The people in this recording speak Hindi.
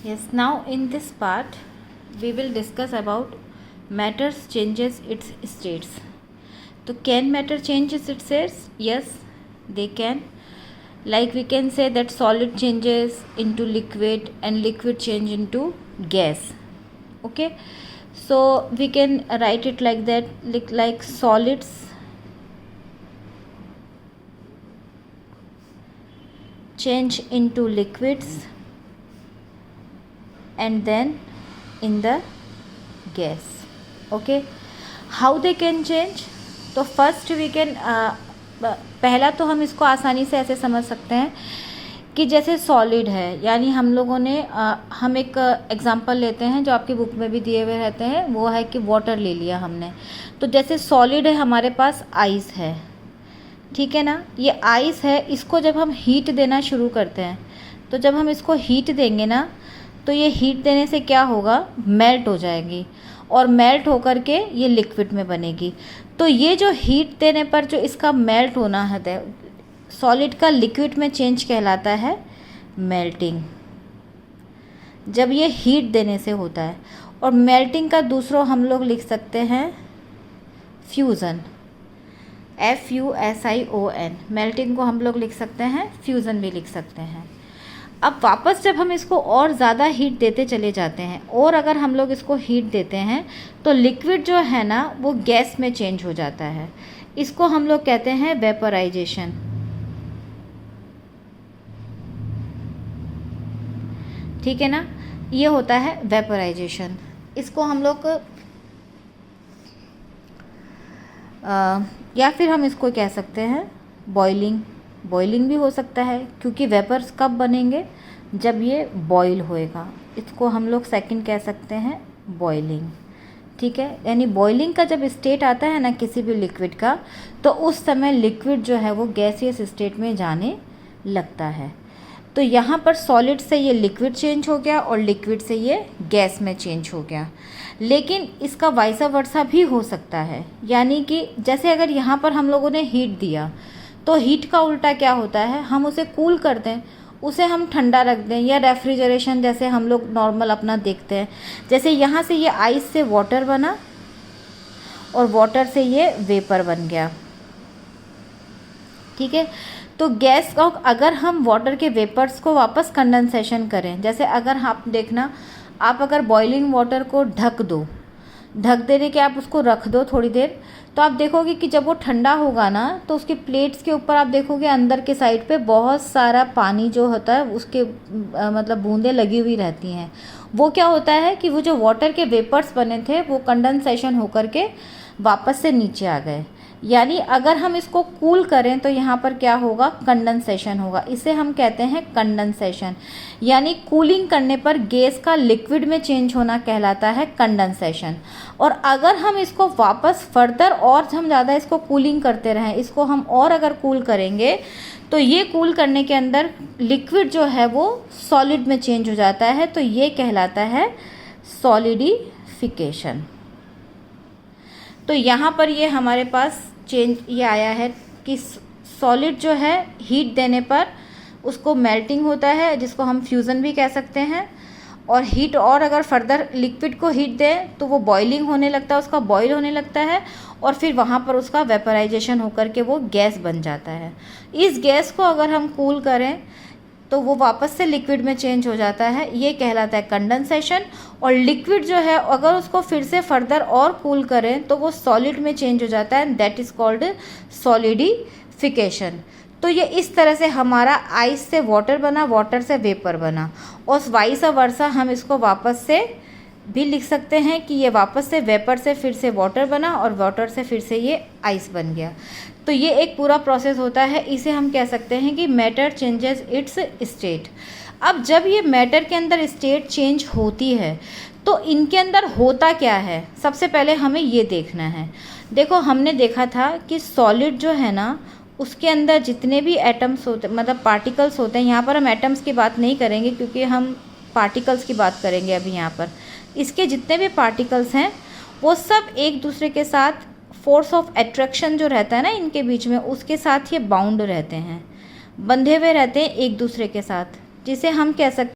Yes, now in this part we will discuss about matters changes its states. So can matter changes its states? Yes, they can. Like we can say that solid changes into liquid and liquid change into gas. Okay, so we can write it like that, like solids change into liquids and then in the gas. Okay, how they can change? तो फर्स्ट वी कैन पहला तो हम इसको आसानी से ऐसे समझ सकते हैं कि जैसे सॉलिड है, यानी हम लोगों ने हम एक एग्जांपल लेते हैं जो आपकी बुक में भी दिए हुए रहते हैं, वो है कि वाटर ले लिया हमने। तो जैसे सॉलिड है, हमारे पास आइस है, ठीक है ना। ये आइस है, इसको जब हम हीट देना शुरू करते हैं, तो जब हम इसको हीट देंगे ना, तो ये हीट देने से क्या होगा, मेल्ट हो जाएगी और मेल्ट होकर के ये लिक्विड में बनेगी। तो ये जो हीट देने पर जो इसका मेल्ट होना है सॉलिड का लिक्विड में चेंज कहलाता है मेल्टिंग, जब ये हीट देने से होता है। और मेल्टिंग का दूसरा हम लोग लिख सकते हैं फ्यूज़न, FUSION। मेल्टिंग को हम लोग लिख सकते हैं, फ्यूज़न भी लिख सकते हैं। अब वापस जब हम इसको और ज़्यादा हीट देते चले जाते हैं, और अगर हम लोग इसको हीट देते हैं तो लिक्विड जो है ना वो गैस में चेंज हो जाता है। इसको हम लोग कहते हैं वेपराइजेशन। ठीक है ना, ये होता है वेपराइजेशन। इसको हम लोग या फिर हम इसको कह सकते हैं बॉइलिंग। बॉइलिंग भी हो सकता है, क्योंकि वेपर्स कब बनेंगे, जब ये बॉईल होएगा। इसको हम लोग सेकंड कह सकते हैं बॉइलिंग। ठीक है, यानी बॉइलिंग का जब स्टेट आता है ना किसी भी लिक्विड का, तो उस समय लिक्विड जो है वो गैसियस स्टेट में जाने लगता है। तो यहाँ पर सॉलिड से ये लिक्विड चेंज हो गया और लिक्विड से ये गैस में चेंज हो गया। लेकिन इसका वाइस वर्सा भी हो सकता है, यानी कि जैसे अगर यहाँ पर हम लोगों ने हीट दिया, तो हीट का उल्टा क्या होता है, हम उसे कूल कर दें, उसे हम ठंडा रख दें, या रेफ्रिजरेशन जैसे हम लोग नॉर्मल अपना देखते हैं। जैसे यहाँ से ये आइस से वाटर बना और वाटर से ये वेपर बन गया। ठीक है, तो गैस का अगर हम वाटर के वेपर्स को वापस कंडेंसेशन करें, जैसे अगर आप देखना, आप अगर बॉइलिंग वाटर को ढक दो, ढक देने के आप उसको रख दो थोड़ी देर, तो आप देखोगे कि जब वो ठंडा होगा ना, तो उसके प्लेट्स के ऊपर आप देखोगे अंदर के साइड पे बहुत सारा पानी जो होता है उसके मतलब बूंदें लगी हुई रहती हैं। वो क्या होता है कि वो जो वाटर के वेपर्स बने थे वो कंडेंसेशन होकर के वापस से नीचे आ गए। यानी अगर हम इसको कूल करें तो यहाँ पर क्या होगा, कंडेंसेशन होगा। इसे हम कहते हैं कंडेंसेशन। यानी कूलिंग करने पर गैस का लिक्विड में चेंज होना कहलाता है कंडेंसेशन। और अगर हम इसको वापस फर्दर और हम ज़्यादा इसको कूलिंग करते रहें, इसको हम और अगर कूल करेंगे, तो ये कूल करने के अंदर लिक्विड जो है वो सॉलिड में चेंज हो जाता है। तो ये कहलाता है सॉलिडिफिकेशन। तो यहाँ पर ये हमारे पास चेंज ये आया है कि सॉलिड जो है हीट देने पर उसको मेल्टिंग होता है, जिसको हम फ्यूज़न भी कह सकते हैं। और हीट और अगर फर्दर लिक्विड को हीट दें तो वो बॉइलिंग होने लगता है, उसका बॉईल होने लगता है, और फिर वहाँ पर उसका वेपराइजेशन होकर के वो गैस बन जाता है। इस गैस को अगर हम कूल करें तो वो वापस से लिक्विड में चेंज हो जाता है, ये कहलाता है कंडेंसेशन। और लिक्विड जो है अगर उसको फिर से फर्दर और कूल करें तो वो सॉलिड में चेंज हो जाता है, दैट इज़ कॉल्ड सॉलिडिफिकेशन। तो ये इस तरह से हमारा आइस से वाटर बना, वाटर से वेपर बना, और वाइस वर्सा हम इसको वापस से भी लिख सकते हैं कि ये वापस से वेपर से फिर से वाटर बना और वाटर से फिर से ये आइस बन गया। तो ये एक पूरा प्रोसेस होता है। इसे हम कह सकते हैं कि मैटर चेंजेस इट्स स्टेट। अब जब ये मैटर के अंदर स्टेट चेंज होती है तो इनके अंदर होता क्या है, सबसे पहले हमें ये देखना है। देखो, हमने देखा था कि सॉलिड जो है ना उसके अंदर जितने भी एटम्स होते, मतलब पार्टिकल्स होते हैं, यहाँ पर हम एटम्स की बात नहीं करेंगे क्योंकि हम पार्टिकल्स की बात करेंगे अभी। यहाँ पर इसके जितने भी पार्टिकल्स हैं वो सब एक दूसरे के साथ फोर्स ऑफ अट्रैक्शन जो रहता है ना इनके बीच में, उसके साथ ये बाउंड रहते हैं, बंधे हुए रहते हैं एक दूसरे के साथ, जिसे हम कह सकते